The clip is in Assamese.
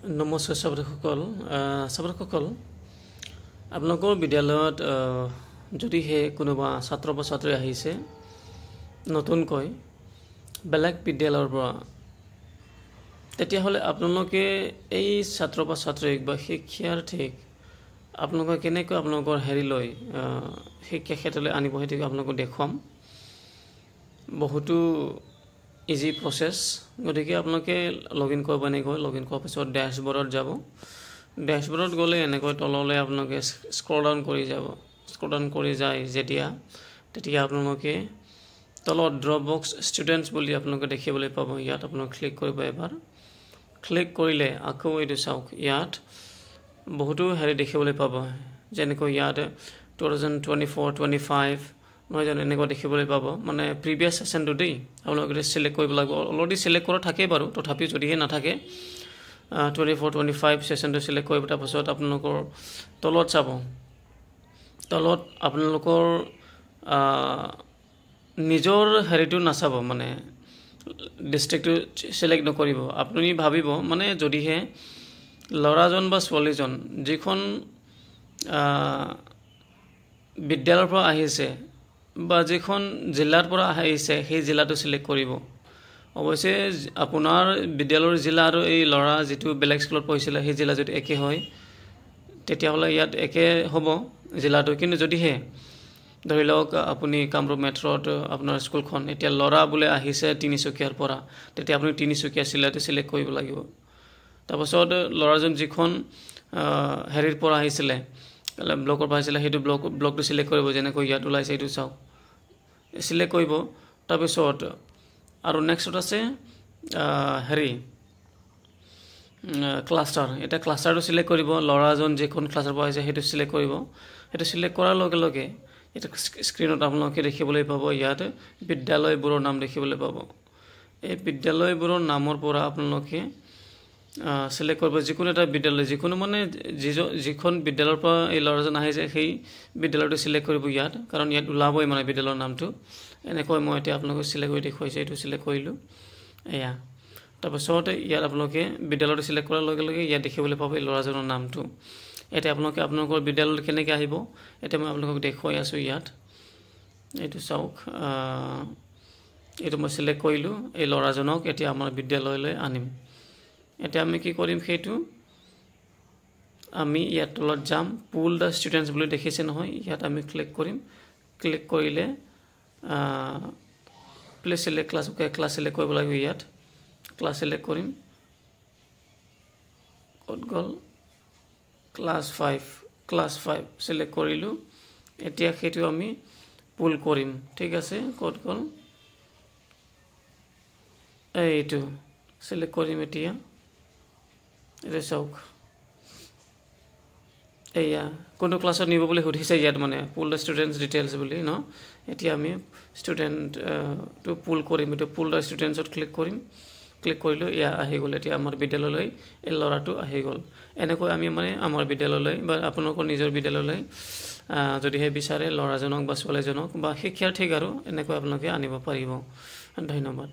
নমস্কাৰ ছাত্ৰসকল আপোনালোকৰ বিদ্যালয়ত যদিহে কোনোবা ছাত্ৰ বা ছাত্ৰী আহিছে নতুনকৈ বেলেগ বিদ্যালয়ৰ পৰা তেতিয়াহ'লে আপোনালোকে এই ছাত্ৰ বা ছাত্ৰীক বা শিক্ষাৰ্থীক আপোনালোকে কেনেকৈ আপোনালোকৰ হেৰিলৈ শিক্ষা ক্ষেত্ৰলৈ আনিব সেইটো আপোনালোকক দেখুৱাম বহুতো ইজি প্ৰসেস গতিকে আপোনালোকে লগইন কৰিব এনেকৈ লগইন কৰাৰ পিছত ড্যাশবোৰ্ডত যাব ড্যাশবোৰ্ডত গ'লে এনেকৈ তললৈ আপোনালোকে স্ক্ৰল ডাউন কৰি যায় তেতিয়া আপোনালোকে তলত ড্ৰপ বক্স ষ্টুডেণ্টছ বুলি আপোনালোকে দেখিবলৈ পাব ইয়াত আপোনালোকে ক্লিক কৰিব এবাৰ ক্লিক কৰিলে আকৌ এইটো চাওক ইয়াত বহুতো হেৰি দেখিবলৈ পাব যেনেকৈ ইয়াত 2024-25 নহয় জানো এনেকৈ দেখিবলৈ পাব মানে প্ৰিভিয়াছ সেশনটো দেই আপোনালোকে সিলেক্ট কৰিব লাগিব অলৰেডি সিলেক্ট কৰা থাকে বাৰু তথাপি যদিহে নাথাকে 24-25 সেশনটো সিলেক্ট কৰিব তাৰ পাছত আপোনালোকৰ তলত চাব তলত আপোনালোকৰ নিজৰ হেৰিটো নাচাব মানে ডিস্ট্ৰিক্টটো সিলেক্ট নকৰিব আপুনি ভাবিব মানে যদিহে লৰাজন বা ছোৱালীজন যিখন বিদ্যালয়ৰ পৰা আহিছে বা যিখন জিলাৰ পৰা আহিছে সেই জিলাটো সিলেক্ট কৰিব অৱশ্যে আপোনাৰ বিদ্যালয়ৰ জিলা আৰু এই লৰা যেটো বেলেগ স্কুলত পঢ়িছিল সেই জিলা যদি একে হয় তেতিয়াহ'লে ইয়াত একে হ'ব জিলাটো কিন্তু যদিহে ধৰি লওক আপুনি কামৰূপ মেট্ৰত আপোনাৰ স্কুলখন এতিয়া লৰা বুলে আহিছে তিনিচুকীয়াৰ পৰা তেতিয়া আপুনি তিনিচুকীয়া জিলাটো সিলেক্ট কৰিব লাগিব তাৰপাছত লৰাজন যিখন হেৰিৰ পৰা আহিছিল ব্লকৰ পৰা আহিছিল সেইটো ব্লকটো সিলেক্ট কৰিব যেনেকৈ ইয়াত ওলাইছে এইটো চাওক সিলেক্ট কৰিব তাৰপিছত আৰু নেক্সট আছে হেৰি ক্লাষ্টাৰ এটা ক্লাষ্টাৰটো সিলেক্ট কৰিব লৰাজন যিখন ক্লাছৰ পৰা আহিছে সেইটো সিলেক্ট কৰিব সেইটো সিলেক্ট কৰাৰ লগে লগে এটা স্ক্ৰিনত আপোনালোকে দেখিবলৈ পাব ইয়াত বিদ্যালয়বোৰৰ নাম দেখিবলৈ পাব এই বিদ্যালয়বোৰৰ নামৰ পৰা আপোনালোকে সিলেক্ট কৰিব যিকোনো এটা বিদ্যালয় যিকোনো মানে যিখন বিদ্যালয়ৰ পৰা এই লৰাজন আহিছে সেই বিদ্যালয়টো সিলেক্ট কৰিব ইয়াত কাৰণ ইয়াত ওলাবই মানে বিদ্যালয়ৰ নামটো এনেকৈ মই এতিয়া আপোনালোকক সিলেক্ট কৰি দেখুৱাইছে এইটো সিলেক্ট কৰিলো এয়া তাৰপিছত ইয়াত আপোনালোকে বিদ্যালয়টো সিলেক্ট কৰাৰ লগে লগে ইয়াত দেখিবলৈ পাব এই লৰাজনৰ নামটো এটা আপোনালোকে আপোনালোকৰ বিদ্যালয়লৈ কেনেকৈ আহিব এটা মই আপোনালোকক দেখুৱাই আছো ইয়াত এইটো চাওক এইটো মই সিলেক্ট কৰিলো এই লৰাজনক এতিয়া আমাৰ বিদ্যালয়লৈ আনিম এতিয়া আমি কি কৰিম সেইটো আমি ইয়াত তলত যাম পুল দা ষ্টুডেণ্টছ বুলি দেখিছে নহয় ইয়াত আমি ক্লিক কৰিম ক্লিক কৰিলে প্লেস সিলেক্ট ক্লাস সিলেক্ট কৰিব লাগিব ইয়াত ক্লাস সিলেক্ট কৰিম ক'ত গ'ল ক্লাস 5 সিলেক্ট কৰিলো এতিয়া সেইটো আমি পুল কৰিম ঠিক আছে ক'ত গ'ল এইটো সিলেক্ট কৰিম এতিয়া এটা চাওক এয়া কোনটো ক্লাছত নিব বুলি সুধিছে ইয়াত মানে পুল দা ষ্টুডেণ্টছ ডিটেইলছ বুলি ন এতিয়া আমি ষ্টুডেণ্ট টু পুল কৰিম এটা পুল দা ষ্টুডেণ্টছত ক্লিক কৰিম ক্লিক কৰিলো ইয়া আহি গ'ল এতিয়া আমাৰ বিদ্যালয়লৈ এই লৰাটো আহি গ'ল এনেকৈ আমি মানে আমাৰ বিদ্যালয়লৈ বা আপোনালোকৰ নিজৰ বিদ্যালয়লৈ যদিহে বিচাৰে লৰাজনক বা ছোৱালীজনক বা শিক্ষাৰ্থীক আৰু এনেকৈ আপোনালোকে আনিব পাৰিব ধন্যবাদ